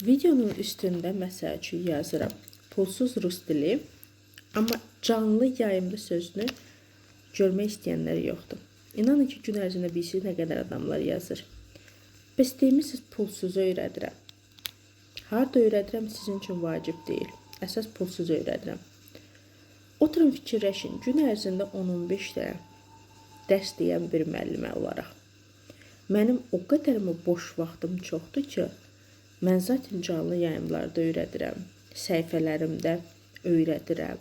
Videonun üstündə məsəl üçün yazıram pulsuz rus dili, amma canlı yayımlı sözünü görmək istəyənlər yoxdur. İnanın ki, gün ərzində bilirsiniz nə qədər adamlar yazır. Bəs deyirsiniz pulsuz öyrədirəm. Harada öyrədirəm sizin üçün vacib deyil. Əsas pulsuz öyrədirəm. Oturun fikirləşin, gün ərzində 10-15 dənə dərs deyən bir müəllimə olaraq. Mənim o qədər mi boş vaxtım çoxdur ki, mən zaten canlı yayımlarda öyrədirəm, səhifələrimdə öyrədirəm,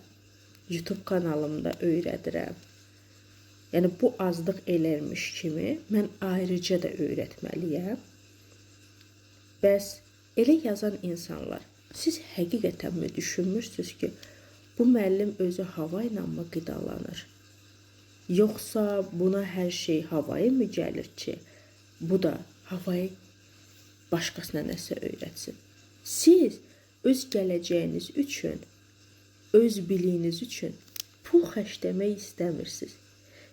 YouTube kanalımda öyrədirəm. Yəni, bu azlıq eləmiş kimi mən ayrıca da öyrətməliyəm. Bəs elə yazan insanlar, siz həqiqətən mi düşünmürsünüz ki, bu müəllim özü hava ilə mi qidalanır? Yoxsa buna hər şey havayı mı gəlir ki, bu da havayı başqasına nəsə öyrətsin? Siz öz gələcəyiniz üçün, öz biliyiniz üçün pul xərcləmək istəmirsiniz.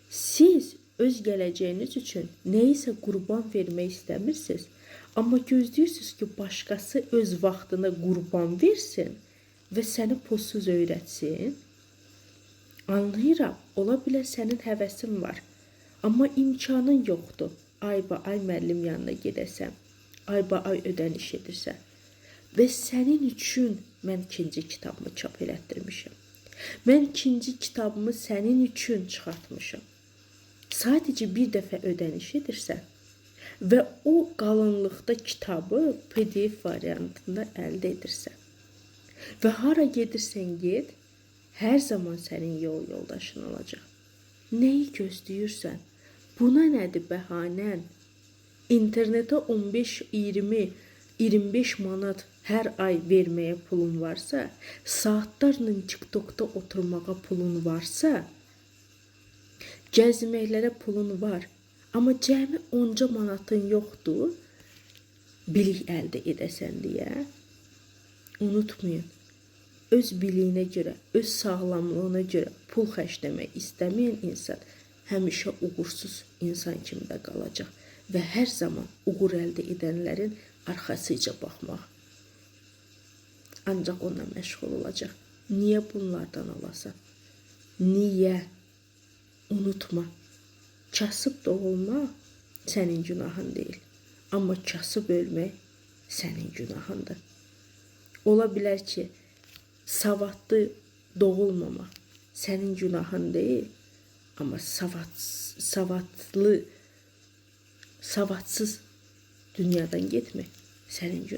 Siz öz gələcəyiniz üçün nəyisə qurban vermək istəmirsiniz, amma gözləyirsiniz ki, başqası öz vaxtını qurban versin və səni pulsuz öyrətsin. Anlayıram, ola bilər sənin həvəsin var, amma imkanın yoxdur. Ay müəllim yanına gedəsən, ay ödəniş edirsən. Və sənin üçün mən ikinci kitabımı çap elətdirmişəm. Mən ikinci kitabımı sənin üçün çıxartmışam. Sadəcə bir dəfə ödəniş edirsən və o qalınlıqda kitabı PDF variantında əldə edirsən. Və hara gedirsən get, hər zaman sənin yol yoldaşın olacaq. Nəyi gözləyirsən? Buna nədir bəhanən? İnternetə 15, 20, 25 manat hər ay verməyə pulun varsa, saatlarla TikTokda oturmağa pulun varsa, gəzməklərə pulun var, amma cəmi 10 manatın yoxdur, bilik əldə edəsən deyə. Unutmayın, öz biliyinə görə, öz sağlamlığına görə pul xərcləmək istəməyən insan həmişə uğursuz insan kimi də qalacaq və hər zaman uğur əldə edənlərin arxasıca baxmaq. Ancaq onunla məşğul olacaq. Niyə bunlardan alasan? Niyə? Unutma, kasıb doğulmaq sənin günahın deyil, amma kasıb ölmək sənin günahındır. Ola bilər ki, savadlı doğulmamaq sənin günahın deyil, amma savadsız dünyadan getmək sənin günahın.